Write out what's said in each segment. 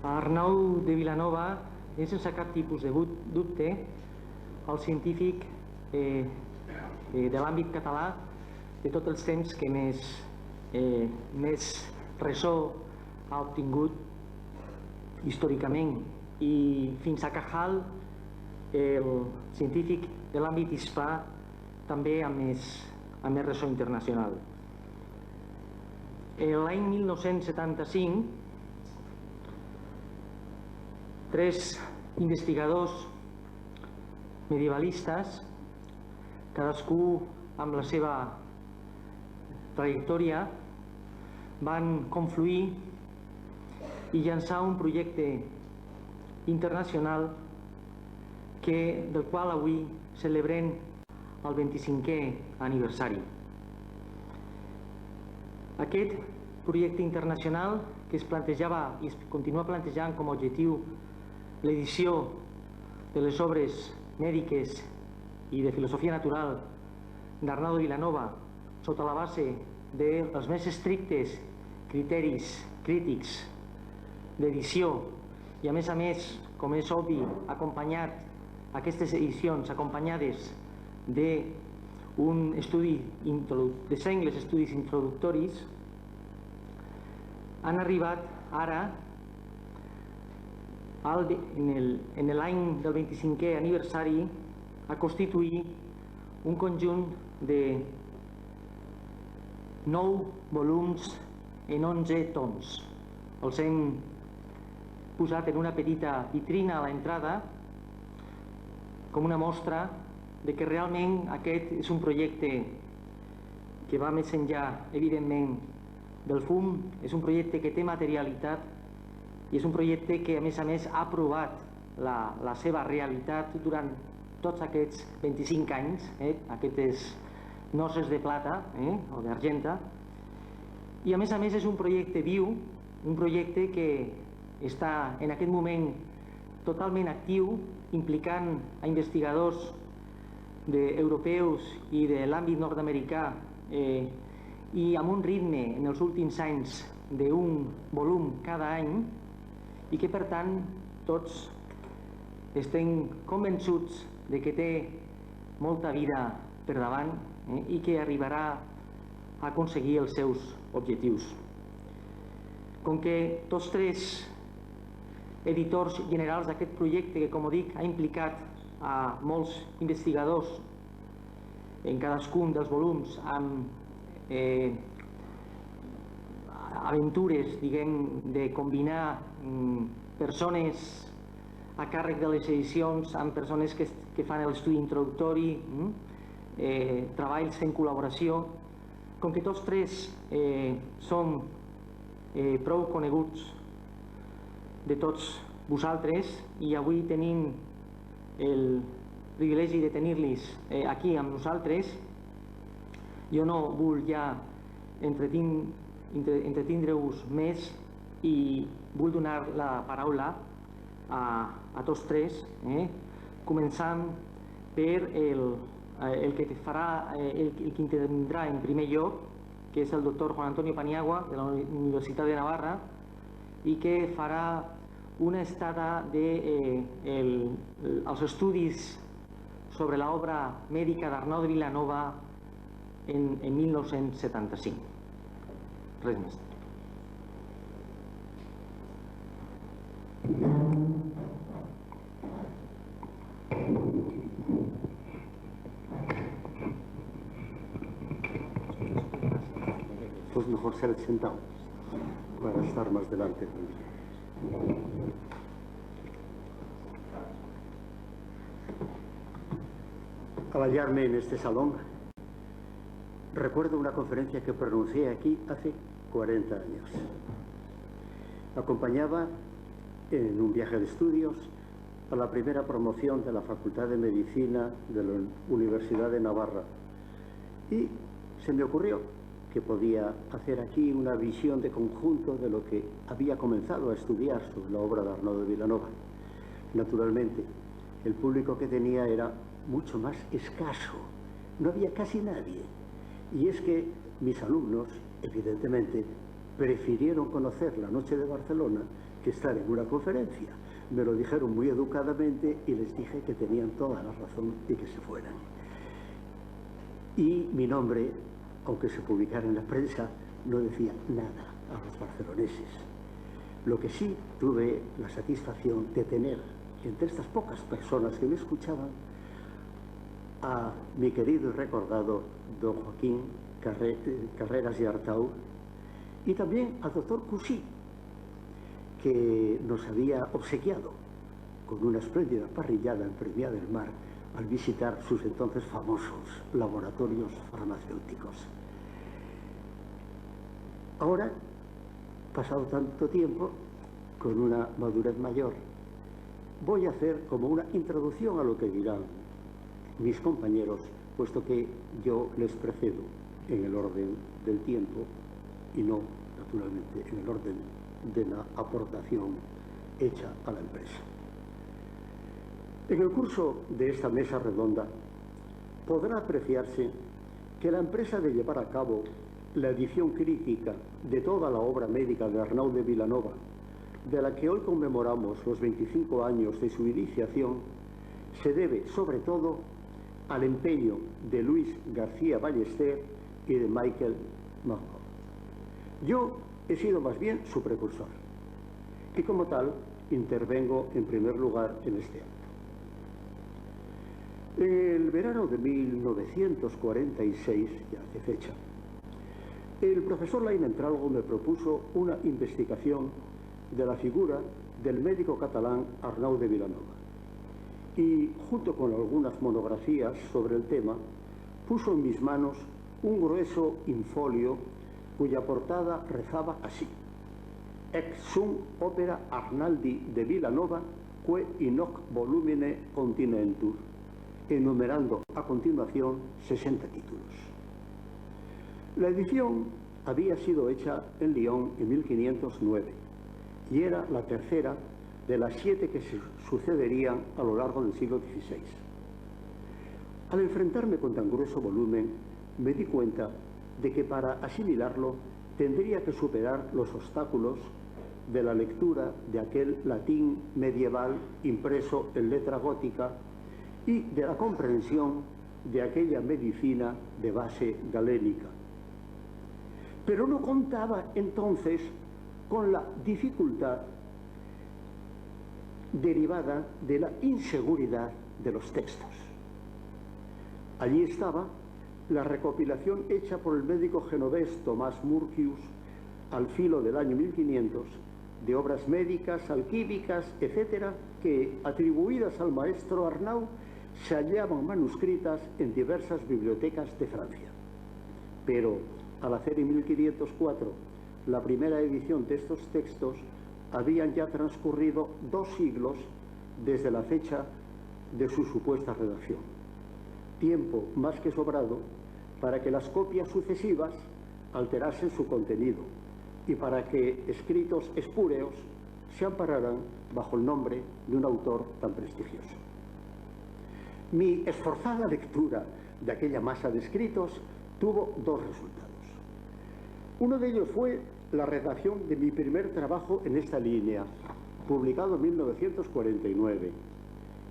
Arnau de Vilanova és sense cap tipus de dubte el científic de l'àmbit català de tots els temps que més ressò ha obtingut històricament, i fins a Cajal, el científic de l'àmbit hispà també amb més ressò internacional. L'any 1975, tres investigadors medievalistes, cadascú amb la seva trajectòria, van confluir i llançar un projecte internacional del qual avui celebrem el 25è aniversari. Aquest projecte internacional, que es plantejava i es continua plantejant com a objectiu l'edició de les obres mèdiques i de filosofia natural d'Arnau de Vilanova sota la base dels més estrictes criteris crítics d'edició i, a més, com és obvi, aquestes edicions acompanyades d'un estudi de sengles estudis introductoris, han arribat ara, en l'any del 25è aniversari, a constituir un conjunt de 9 volums en 11 toms. Els hem posat en una petita vitrina a l'entrada com una mostra de que realment aquest és un projecte que va més enllà, evidentment, del fum. És un projecte que té materialitat i és un projecte que, a més, ha provat la seva realitat durant tots aquests 25 anys, aquestes noces de plata o d'argenta, i, a més, és un projecte viu, un projecte que està en aquest moment totalment actiu, implicant a investigadors europeus i de l'àmbit nord-americà, i amb un ritme en els últims anys d'un volum cada any, i que, per tant, tots estem convençuts de que té molta vida per davant i que arribarà a aconseguir els seus objectius. Com que tots tres editors generals d'aquest projecte, que, com dic, ha implicat a molts investigadors en cadascun dels volums amb aventures, diguem, de combinar persones a càrrec de les edicions amb persones que fan l'estudi introductori, treballs en col·laboració. Com que tots tres som prou coneguts de tots vosaltres i avui tenim el privilegi de tenir-los aquí amb nosaltres, jo no vull ja entretindre-us més i vull donar la paraula a tots tres, començant per el que intervindrà en primer lloc, que és el doctor Juan Antonio Paniagua, de la Universitat de Navarra, i que farà una estada dels estudis sobre l'obra mèdica d'Arnau de Vilanova en 1975. Res més. Pues mejor ser sentado para estar más delante. Al hallarme en este salón, recuerdo una conferencia que pronuncié aquí hace 40 años. Acompañaba en un viaje de estudios a la primera promoción de la Facultad de Medicina de la Universidad de Navarra y se me ocurrió que podía hacer aquí una visión de conjunto de lo que había comenzado a estudiar sobre la obra de Arnau de Vilanova. Naturalmente, el público que tenía era mucho más escaso, no había casi nadie. Y es que mis alumnos, evidentemente, prefirieron conocer la noche de Barcelona que estar en una conferencia. Me lo dijeron muy educadamente y les dije que tenían toda la razón y que se fueran. Y mi nombre, aunque se publicara en la prensa, no decía nada a los barceloneses. Lo que sí tuve la satisfacción de tener entre estas pocas personas que me escuchaban a mi querido y recordado don Joaquín Carreras y Artau y también al doctor Cusí, que nos había obsequiado con una espléndida parrillada en Premià del Mar al visitar sus entonces famosos laboratorios farmacéuticos. Ahora, pasado tanto tiempo, con una madurez mayor, voy a hacer como una introducción a lo que dirán mis compañeros, puesto que yo les precedo en el orden del tiempo y no, naturalmente, en el orden de la aportación hecha a la empresa. En el curso de esta mesa redonda podrá apreciarse que la empresa de llevar a cabo la edición crítica de toda la obra médica de Arnau de Vilanova, de la que hoy conmemoramos los 25 años de su iniciación, se debe sobre todo al empeño de Luis García Ballester y de Michael Mango. Yo he sido más bien su precursor y como tal intervengo en primer lugar en este acto. En el verano de 1946, ya hace fecha, el profesor Lainentrálogo me propuso una investigación de la figura del médico catalán Arnau de Vilanova y, junto con algunas monografías sobre el tema, puso en mis manos un grueso infolio cuya portada rezaba así: Ex sum opera Arnaldi de Vilanova que in hoc volumine continentur, enumerando a continuación 60 títulos. La edición había sido hecha en Lyon en 1509 y era la tercera de las 7 que se sucederían a lo largo del siglo XVI. Al enfrentarme con tan grueso volumen, me di cuenta de que para asimilarlo tendría que superar los obstáculos de la lectura de aquel latín medieval impreso en letra gótica y de la comprensión de aquella medicina de base galénica. Pero no contaba entonces con la dificultad derivada de la inseguridad de los textos. Allí estaba la recopilación hecha por el médico genovés Tomás Murcius al filo del año 1500 de obras médicas, alquímicas, etcétera, que, atribuidas al maestro Arnau, se hallaban manuscritas en diversas bibliotecas de Francia. Pero al hacer en 1504 la primera edición de estos textos, habían ya transcurrido 2 siglos desde la fecha de su supuesta redacción. Tiempo más que sobrado para que las copias sucesivas alterasen su contenido y para que escritos espúreos se ampararan bajo el nombre de un autor tan prestigioso. Mi esforzada lectura de aquella masa de escritos tuvo 2 resultados. Uno de ellos fue la redacción de mi primer trabajo en esta línea, publicado en 1949,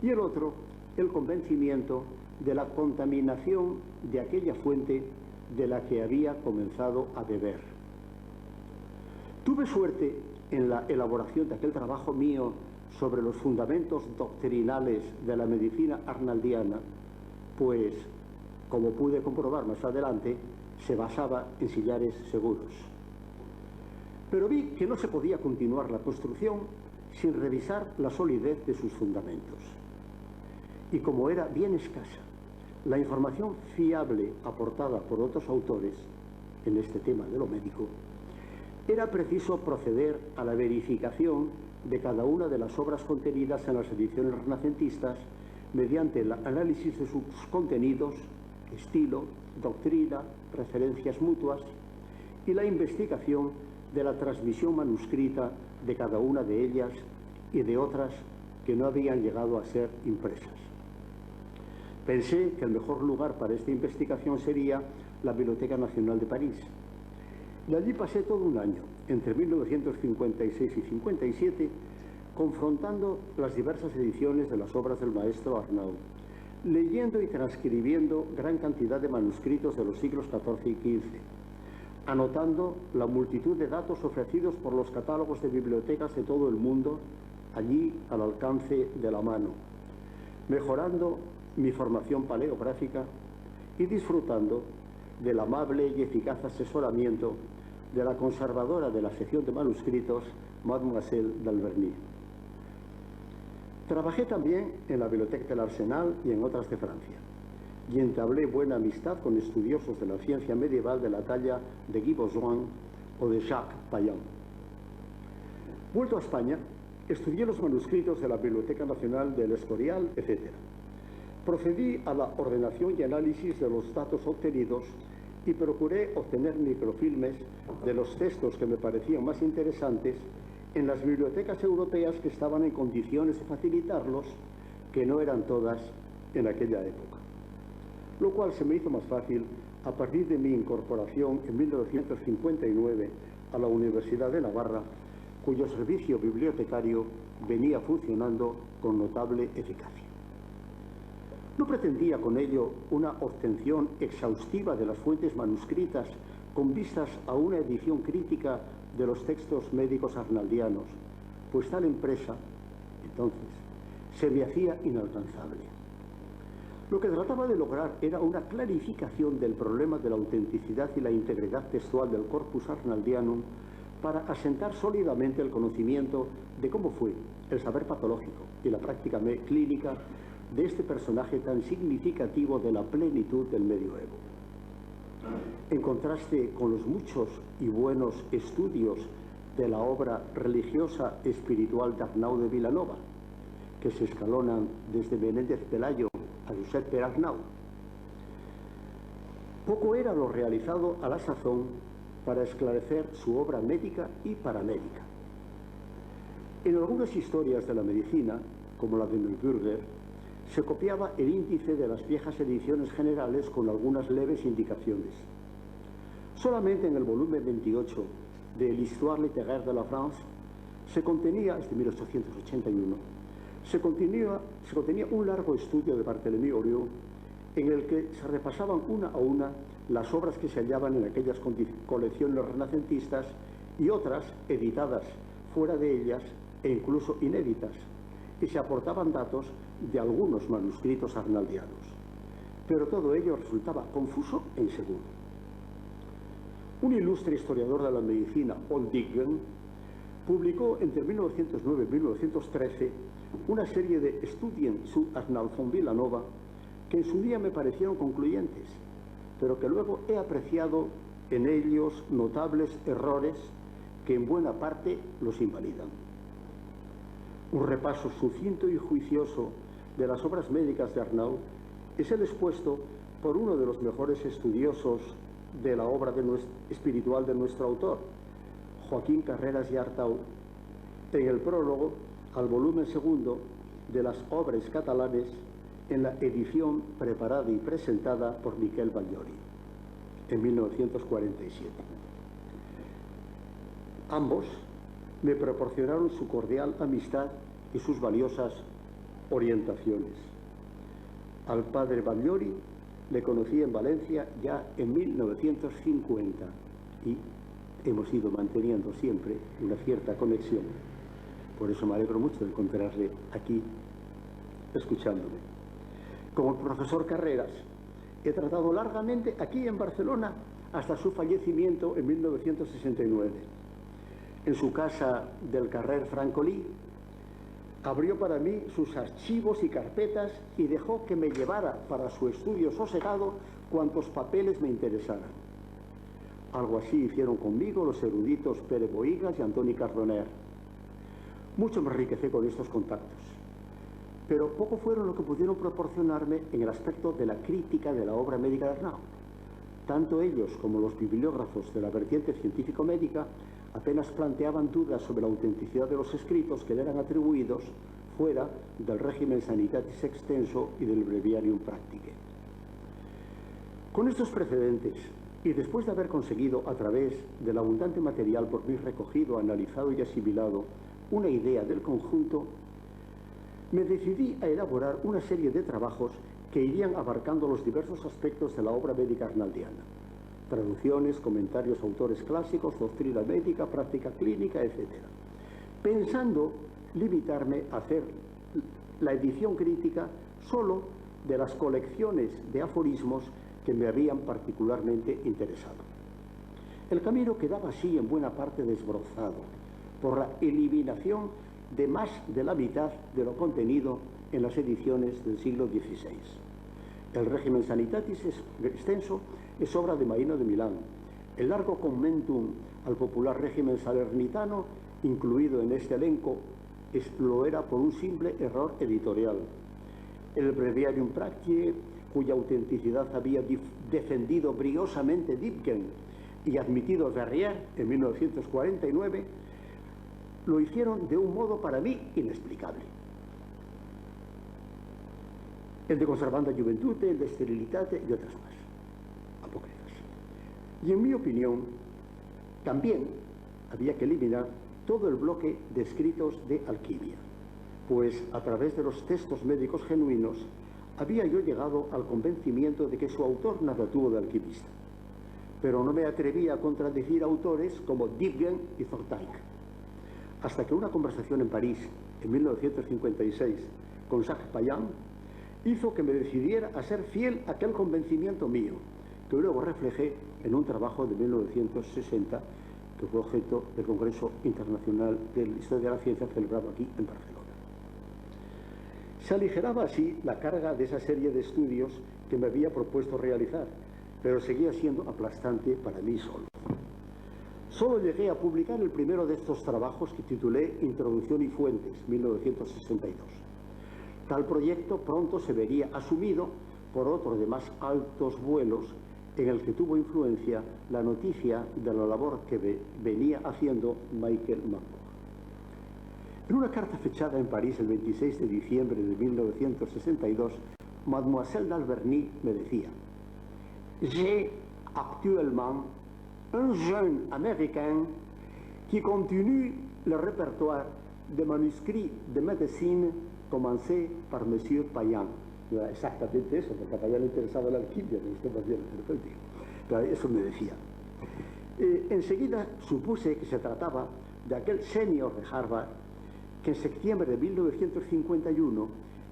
y el otro, el convencimiento de la contaminación de aquella fuente de la que había comenzado a beber. Tuve suerte en la elaboración de aquel trabajo mío sobre los fundamentos doctrinales de la medicina arnaldiana, pues, como pude comprobar más adelante, se basaba en sillares seguros. Pero vi que no se podía continuar la construcción sin revisar la solidez de sus fundamentos. Y como era bien escasa la información fiable aportada por otros autores en este tema de lo médico, era preciso proceder a la verificación de cada una de las obras contenidas en las ediciones renacentistas mediante el análisis de sus contenidos, estilo, doctrina, referencias mutuas y la investigación de la transmisión manuscrita de cada una de ellas y de otras que no habían llegado a ser impresas. Pensé que el mejor lugar para esta investigación sería la Biblioteca Nacional de París. Y allí pasé todo un año, entre 1956 y 57, confrontando las diversas ediciones de las obras del maestro Arnaud, leyendo y transcribiendo gran cantidad de manuscritos de los siglos XIV y XV, anotando la multitud de datos ofrecidos por los catálogos de bibliotecas de todo el mundo, allí al alcance de la mano, mejorando mi formación paleográfica y disfrutando del amable y eficaz asesoramiento de la conservadora de la sección de manuscritos, Mademoiselle d'Alverny. Trabajé también en la Biblioteca del Arsenal y en otras de Francia, y entablé buena amistad con estudiosos de la ciencia medieval de la talla de Guy Bourgeois o de Jacques Payan. Vuelto a España, estudié los manuscritos de la Biblioteca Nacional del Escorial, etc. Procedí a la ordenación y análisis de los datos obtenidos y procuré obtener microfilmes de los textos que me parecían más interesantes en las bibliotecas europeas que estaban en condiciones de facilitarlos, que no eran todas en aquella época. Lo cual se me hizo más fácil a partir de mi incorporación en 1959 a la Universidad de Navarra, cuyo servicio bibliotecario venía funcionando con notable eficacia. No pretendía con ello una obtención exhaustiva de las fuentes manuscritas con vistas a una edición crítica de los textos médicos arnaldianos, pues tal empresa, entonces, se me hacía inalcanzable. Lo que trataba de lograr era una clarificación del problema de la autenticidad y la integridad textual del corpus arnaldianum para asentar sólidamente el conocimiento de cómo fue el saber patológico y la práctica clínica de este personaje tan significativo de la plenitud del medioevo. En contraste con los muchos y buenos estudios de la obra religiosa espiritual de Arnaud de Vilanova, que se escalonan desde Menéndez Pelayo a Josep Pere Arnau, poco era lo realizado a la sazón para esclarecer su obra médica y paramédica. En algunas historias de la medicina, como la de Neuburger, se copiaba el índice de las viejas ediciones generales con algunas leves indicaciones. Solamente en el volumen 28 de l'Histoire littéraire de la France se contenía, desde 1881, se contenía un largo estudio de Barthélemy Oriot en el que se repasaban una a una las obras que se hallaban en aquellas colecciones renacentistas y otras editadas fuera de ellas e incluso inéditas, y se aportaban datos de algunos manuscritos arnaldianos. Pero todo ello resultaba confuso e inseguro. Un ilustre historiador de la medicina, Oldingen, publicó entre 1909 y 1913 una serie de Studien zu Arnaud von Vilanova que en su día me parecieron concluyentes, pero que luego he apreciado en ellos notables errores que en buena parte los invalidan. Un repaso sucinto y juicioso de las obras médicas de Arnaud es el expuesto por uno de los mejores estudiosos de la obra espiritual de nuestro autor, Joaquín Carreras y Artau, en el prólogo al volumen segundo de las Obres Catalanes en la edición preparada y presentada por Miquel Batllori en 1947. Ambos me proporcionaron su cordial amistad y sus valiosas orientaciones. Al padre Batllori le conocí en Valencia ya en 1950 y hemos ido manteniendo siempre una cierta conexión. Por eso me alegro mucho de encontrarle aquí, escuchándome. Como el profesor Carreras, he tratado largamente aquí en Barcelona hasta su fallecimiento en 1969. En su casa del carrer Francolí, abrió para mí sus archivos y carpetas y dejó que me llevara para su estudio sosegado cuantos papeles me interesaran. Algo así hicieron conmigo los eruditos Pere Bohigas y Antoni Cardoner. Mucho me enriquecí con estos contactos, pero poco fueron lo que pudieron proporcionarme en el aspecto de la crítica de la obra médica de Arnaud. Tanto ellos como los bibliógrafos de la vertiente científico-médica apenas planteaban dudas sobre la autenticidad de los escritos que le eran atribuidos fuera del régimen Sanitatis Extenso y del Breviarium Practice. Con estos precedentes Y después de haber conseguido, a través del abundante material por mí recogido, analizado y asimilado, una idea del conjunto, me decidí a elaborar una serie de trabajos que irían abarcando los diversos aspectos de la obra médica arnaldiana: traducciones, comentarios a autores clásicos, doctrina médica, práctica clínica, etc. Pensando limitarme a hacer la edición crítica solo de las colecciones de aforismos que me habían particularmente interesado. El camino quedaba así en buena parte desbrozado por la eliminación de más de la mitad de lo contenido en las ediciones del siglo XVI. El régimen sanitatis extenso es obra de Maino de Milán. El largo commentum al popular régimen salernitano, incluido en este elenco, lo era por un simple error editorial. El Breviarium Practiae, cuya autenticidad había defendido briosamente Dibgen y admitido Verrier en 1949, lo hicieron de un modo para mí inexplicable. El de Conservanda Juventute, el de Sterilitate y otras más, apócrifas. Y en mi opinión, también había que eliminar todo el bloque de escritos de alquimia, pues a través de los textos médicos genuinos había yo llegado al convencimiento de que su autor nada tuvo de alquimista, pero no me atrevía a contradecir autores como Dibgen y Thorndike, hasta que una conversación en París en 1956 con Jacques Payen hizo que me decidiera a ser fiel a aquel convencimiento mío, que luego reflejé en un trabajo de 1960 que fue objeto del Congreso Internacional de la Historia de la Ciencia celebrado aquí en Barcelona. Se aligeraba así la carga de esa serie de estudios que me había propuesto realizar, pero seguía siendo aplastante para mí solo. Solo llegué a publicar el primero de estos trabajos, que titulé Introducción y Fuentes, 1962. Tal proyecto pronto se vería asumido por otro de más altos vuelos, en el que tuvo influencia la noticia de la labor que venía haciendo Michael Mann. En una carta fechada en París el 26 de diciembre de 1962, Mademoiselle d'Alberny me decía: «J'ai actuellement un jeune américain qui continue le répertoire de manuscrits de médecine commencé par Monsieur Payen». Exactamente eso, porque a Payen le interesaba la alquimia, que usted más bien terapéutico. Pero eso me decía. Enseguida supuse que se trataba de aquel senior de Harvard que en septiembre de 1951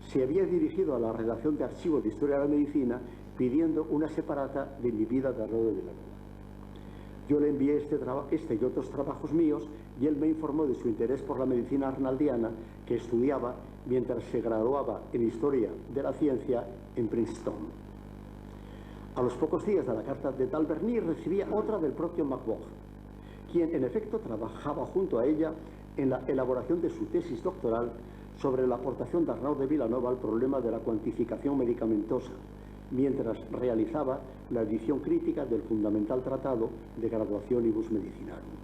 se había dirigido a la redacción de archivo de Historia de la Medicina pidiendo una separata de mi vida de Arnaud de Vilanova. Yo le envié este y otros trabajos míos y él me informó de su interés por la medicina arnaldiana que estudiaba mientras se graduaba en Historia de la Ciencia en Princeton. A los pocos días de la carta de d'Alberny recibía otra del propio McBough, quien en efecto trabajaba junto a ella en la elaboración de su tesis doctoral sobre la aportación de Arnaud de Vilanova al problema de la cuantificación medicamentosa, mientras realizaba la edición crítica del fundamental tratado de Graduationibus Medicinarum.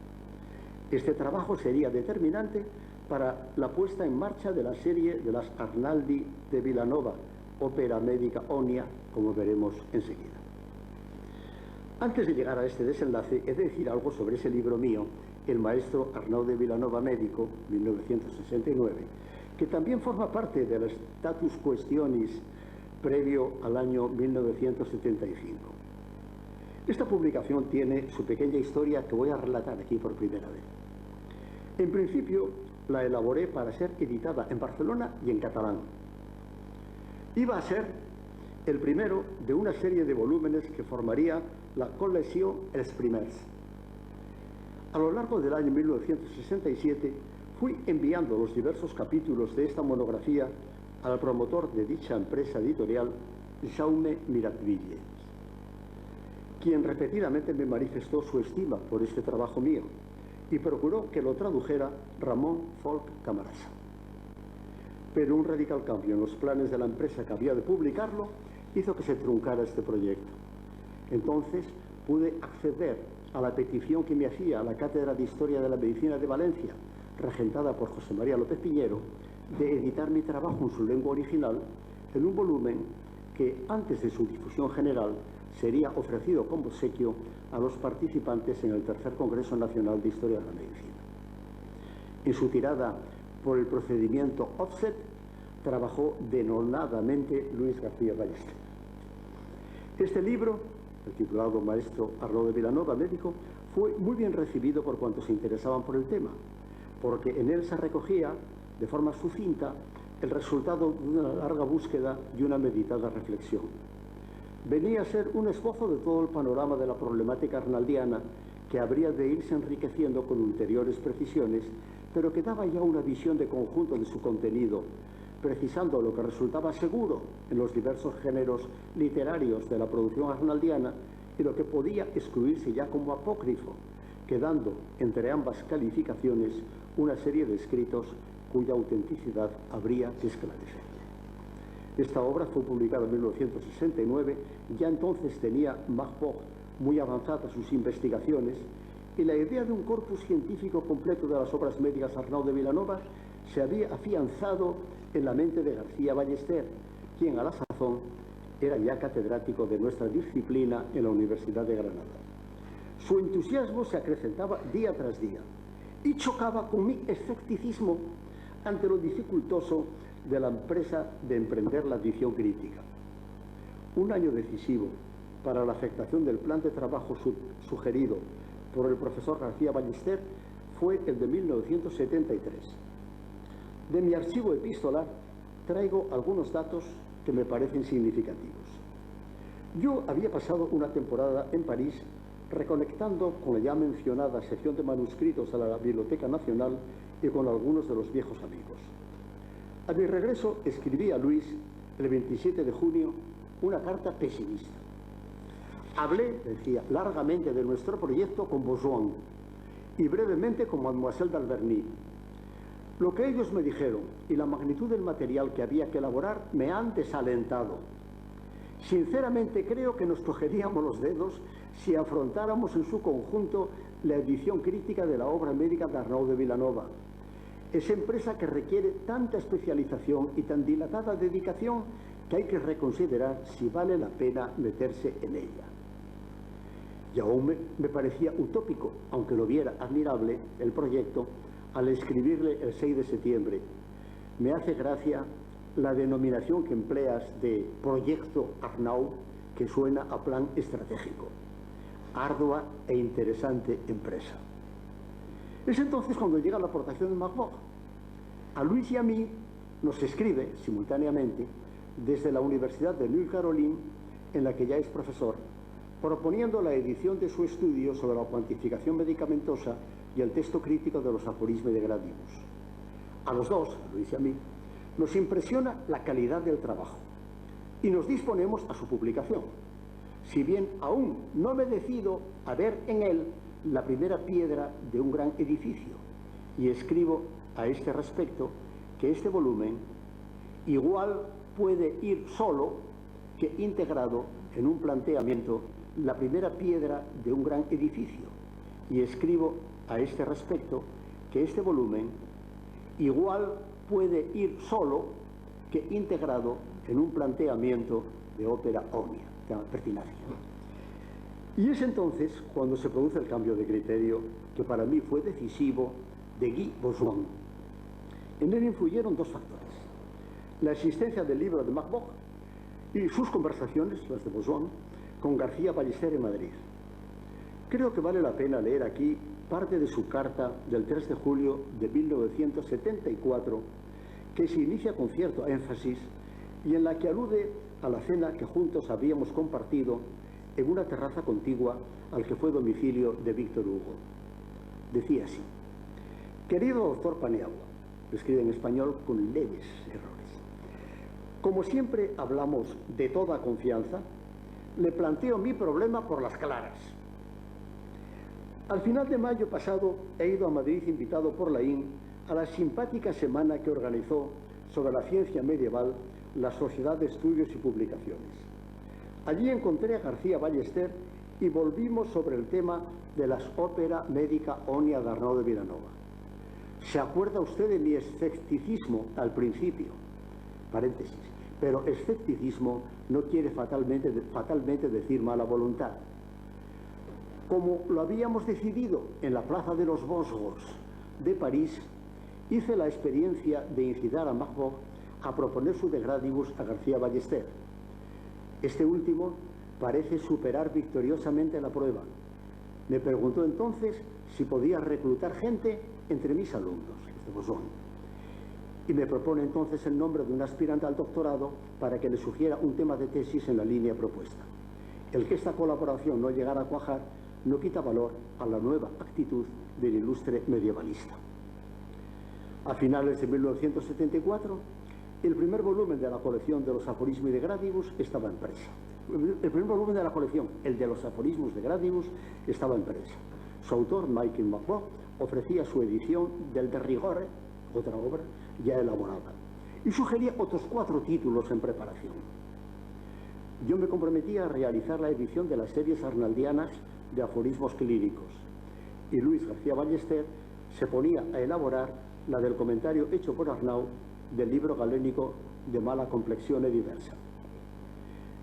Este trabajo sería determinante para la puesta en marcha de la serie de las Arnaldi de Vilanova, Opera Medica Omnia, como veremos enseguida. Antes de llegar a este desenlace, he de decir algo sobre ese libro mío, El maestro Arnaud de Vilanova Médico, 1969, que también forma parte del Status Questionis previo al año 1975. Esta publicación tiene su pequeña historia que voy a relatar aquí por primera vez. En principio, la elaboré para ser editada en Barcelona y en catalán. Iba a ser el primero de una serie de volúmenes que formaría la Collection Els Primers. A lo largo del año 1967 fui enviando los diversos capítulos de esta monografía al promotor de dicha empresa editorial, Jaume Miratvilles, quien repetidamente me manifestó su estima por este trabajo mío y procuró que lo tradujera Ramón Folch Camarasa. Pero un radical cambio en los planes de la empresa que había de publicarlo hizo que se truncara este proyecto. Entonces pude acceder a la petición que me hacía la Cátedra de Historia de la Medicina de Valencia, regentada por José María López Piñero, de editar mi trabajo en su lengua original en un volumen que, antes de su difusión general, sería ofrecido como obsequio a los participantes en el tercer Congreso Nacional de Historia de la Medicina. En su tirada por el procedimiento offset, trabajó denodadamente Luis García Ballester. Este libro, el titulado Maestro Arnau de Vilanova, médico, fue muy bien recibido por cuantos se interesaban por el tema, porque en él se recogía, de forma sucinta, el resultado de una larga búsqueda y una meditada reflexión. Venía a ser un esbozo de todo el panorama de la problemática arnaldiana, que habría de irse enriqueciendo con ulteriores precisiones, pero que daba ya una visión de conjunto de su contenido, precisando lo que resultaba seguro en los diversos géneros literarios de la producción arnaldiana y lo que podía excluirse ya como apócrifo, quedando entre ambas calificaciones una serie de escritos cuya autenticidad habría que esclarecer. Esta obra fue publicada en 1969, ya entonces tenía Marboch muy avanzadas sus investigaciones, y la idea de un corpus científico completo de las obras médicas Arnau de Vilanova se había afianzado en la mente de García Ballester, quien a la sazón era ya catedrático de nuestra disciplina en la Universidad de Granada. Su entusiasmo se acrecentaba día tras día y chocaba con mi escepticismo ante lo dificultoso de la empresa de emprender la edición crítica. Un año decisivo para la afectación del plan de trabajo sugerido por el profesor García Ballester fue el de 1973. De mi archivo epistolar traigo algunos datos que me parecen significativos. Yo había pasado una temporada en París reconectando con la ya mencionada sección de manuscritos de la Biblioteca Nacional y con algunos de los viejos amigos. A mi regreso escribí a Luis, el 27 de junio, una carta pesimista. Hablé, decía, largamente de nuestro proyecto con Bauzouin y brevemente con Mademoiselle d'Alberny. Lo que ellos me dijeron y la magnitud del material que había que elaborar me han desalentado. Sinceramente creo que nos cogeríamos los dedos si afrontáramos en su conjunto la edición crítica de la obra médica de Arnau de Vilanova. Es empresa que requiere tanta especialización y tan dilatada dedicación que hay que reconsiderar si vale la pena meterse en ella. Y aún me parecía utópico, aunque lo viera admirable, el proyecto, al escribirle el 6 de septiembre. Me hace gracia la denominación que empleas de Proyecto Arnau, que suena a plan estratégico. Ardua e interesante empresa. Es entonces cuando llega la aportación de Marboch. A Luis y a mí nos escribe simultáneamente desde la Universidad de New Caroline, en la que ya es profesor, proponiendo la edición de su estudio sobre la cuantificación medicamentosa y el texto crítico de los aforismi de Gradius. A los dos, a Luis y a mí, nos impresiona la calidad del trabajo y nos disponemos a su publicación, si bien aún no me decido a ver en él la primera piedra de un gran edificio, y escribo a este respecto que este volumen igual puede ir solo que integrado en un planteamiento la primera piedra de un gran edificio, y escribo a este respecto que este volumen igual puede ir solo que integrado en un planteamiento de ópera omnia, de pertinacia. Y es entonces cuando se produce el cambio de criterio que para mí fue decisivo de Guy Bauzouin. En él influyeron dos factores: la existencia del libro de Marboch y sus conversaciones, las de Bauzouin, con García Ballester en Madrid. Creo que vale la pena leer aquí parte de su carta del 3 de julio de 1974, que se inicia con cierto énfasis y en la que alude a la cena que juntos habíamos compartido en una terraza contigua al que fue domicilio de Víctor Hugo. Decía así: querido doctor Paniagua, lo escribe en español con leves errores, como siempre hablamos de toda confianza, le planteo mi problema por las claras. Al final de mayo pasado he ido a Madrid invitado por Laín a la simpática semana que organizó sobre la ciencia medieval la Sociedad de Estudios y Publicaciones. Allí encontré a García Ballester y volvimos sobre el tema de las ópera médica omnia de Arnau de Vilanova. ¿Se acuerda usted de mi escepticismo al principio? Paréntesis. pero escepticismo no quiere fatalmente decir mala voluntad. Como lo habíamos decidido en la Plaza de los Bosgos de París, hice la experiencia de incitar a Magbot a proponer su de gradibus a García Ballester. Este último parece superar victoriosamente la prueba. Me preguntó entonces si podía reclutar gente entre mis alumnos, este Bosón, y me propone entonces el nombre de un aspirante al doctorado para que le sugiera un tema de tesis en la línea propuesta. El que esta colaboración no llegara a cuajar no quita valor a la nueva actitud del ilustre medievalista. A finales de 1974, el primer volumen de la colección de los aforismi de gradibus estaba en prensa. El primer volumen de la colección, el de los aforismos de gradibus, estaba en prensa. Su autor, Michael Magbot, ofrecía su edición del De Rigore, otra obra ya elaborada, y sugería otros 4 títulos en preparación. Yo me comprometí a realizar la edición de las series arnaldianas de aforismos clíricos, y Luis García Ballester se ponía a elaborar la del comentario hecho por Arnau del libro galénico de mala complexión y diversa,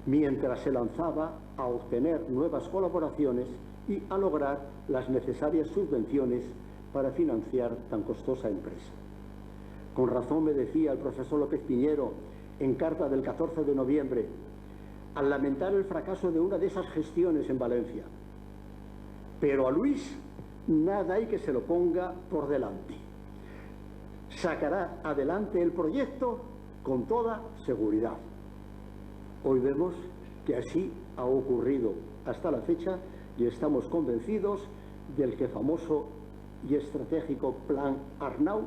mientras se lanzaba a obtener nuevas colaboraciones y a lograr las necesarias subvenciones para financiar tan costosa empresa. Con razón me decía el profesor López Piñero en carta del 14 de noviembre, al lamentar el fracaso de una de esas gestiones en Valencia: pero a Luis nada hay que se lo ponga por delante. Sacará adelante el proyecto con toda seguridad. Hoy vemos que así ha ocurrido hasta la fecha y estamos convencidos del que famoso y estratégico Plan Arnau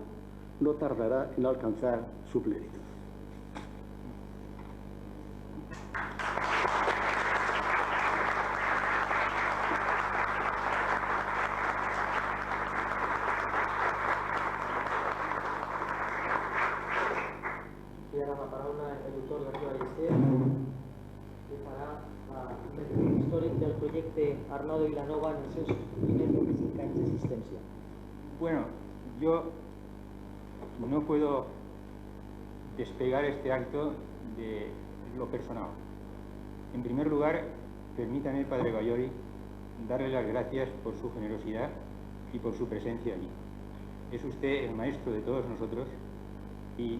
no tardará en alcanzar su plenitud. I ara la paraula el doctor García Ballester, que farà un recull històric del projecte Arnau de Vilanova en els seus primers 25 anys d'existència. Bueno, yo no puedo despegar este acto de lo personal. En primer lugar, permítame, Padre Ballori, darle las gracias por su generosidad y por su presencia allí. Es usted el maestro de todos nosotros y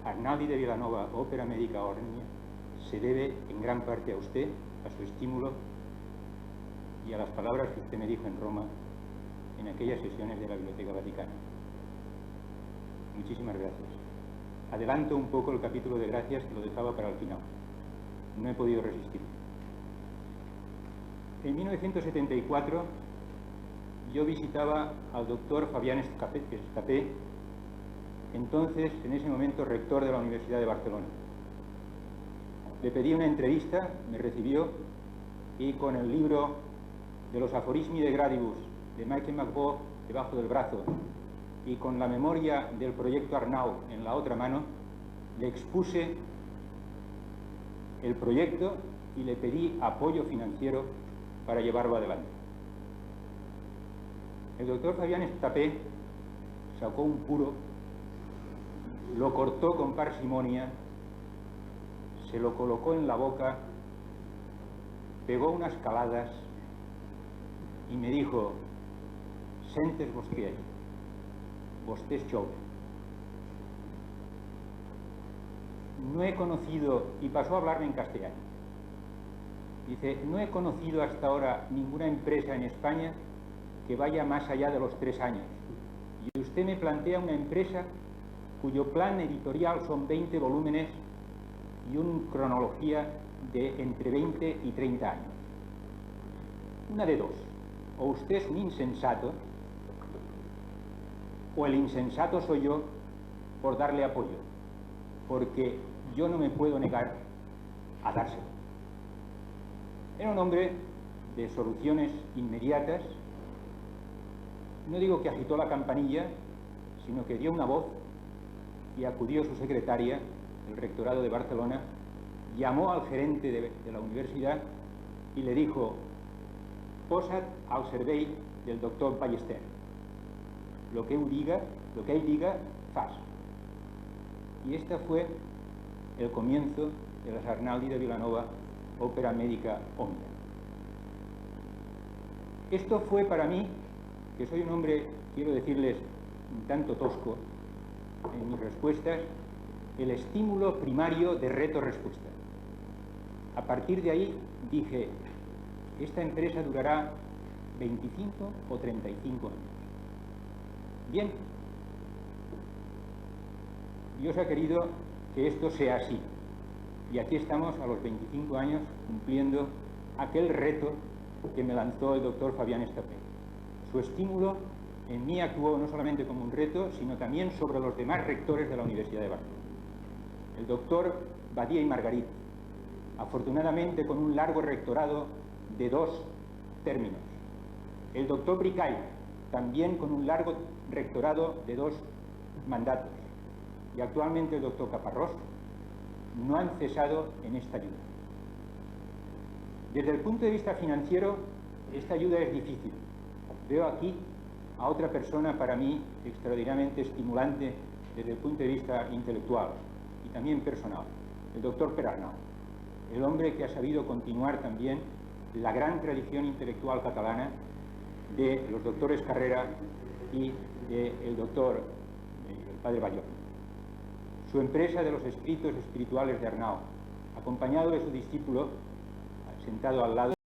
Arnaldi de Vilanova, Ópera Médica Ornia, se debe en gran parte a usted, a su estímulo y a las palabras que usted me dijo en Roma en aquellas sesiones de la Biblioteca Vaticana. Muchísimas gracias. Adelanto un poco el capítulo de gracias que lo dejaba para el final. No he podido resistir. En 1974 yo visitaba al doctor Fabián Estapé, entonces, en ese momento, rector de la Universidad de Barcelona. Le pedí una entrevista, me recibió, y con el libro de los aforismi de gradibus de Michael Magbot debajo del brazo y con la memoria del proyecto Arnau en la otra mano, le expuse el proyecto y le pedí apoyo financiero para llevarlo adelante. El doctor Fabián Estapé sacó un puro, lo cortó con parsimonia, se lo colocó en la boca, pegó unas caladas y me dijo: «Sentes vostè, vostè és jove». No he conocido, y pasó a hablarme en castellano, dice: «No he conocido hasta ahora ninguna empresa en España que vaya más allá de los 3 años. Y usted me plantea una empresa cuyo plan editorial son 20 volúmenes y una cronología de entre 20 y 30 años. Una de dos, o usted es un insensato, o el insensato soy yo por darle apoyo, porque yo no me puedo negar a dárselo». Era un hombre de soluciones inmediatas. No digo que agitó la campanilla, sino que dio una voz y acudió su secretaria, el rectorado de Barcelona, llamó al gerente de la universidad y le dijo: «Posa't al servei del doctor Ballester. Lo que él diga, fas». Y esta fue el comienzo de las Arnaldi de Vilanova, ópera médica Omnia. Esto fue para mí, que soy un hombre, quiero decirles, un tanto tosco en mis respuestas, el estímulo primario de reto-respuesta. A partir de ahí dije, esta empresa durará 25 o 35 años. Bien, Dios ha querido que esto sea así. Y aquí estamos a los 25 años cumpliendo aquel reto que me lanzó el doctor Fabián Estapé. Su estímulo en mí actuó no solamente como un reto, sino también sobre los demás rectores de la Universidad de Barcelona. El doctor Badia y Margarit, afortunadamente con un largo rectorado de 2 términos. El doctor Bricall, también con un largo rectorado de 2 mandatos. Y actualmente el doctor Caparrós, no han cesado en esta ayuda. Desde el punto de vista financiero, esta ayuda es difícil. Veo aquí a otra persona para mí extraordinariamente estimulante desde el punto de vista intelectual y también personal, el doctor Perarnau, el hombre que ha sabido continuar también la gran tradición intelectual catalana de los doctores Carrera y del doctor, el padre Bayón. Su empresa de los escritos espirituales de Arnau, acompañado de su discípulo, sentado al lado,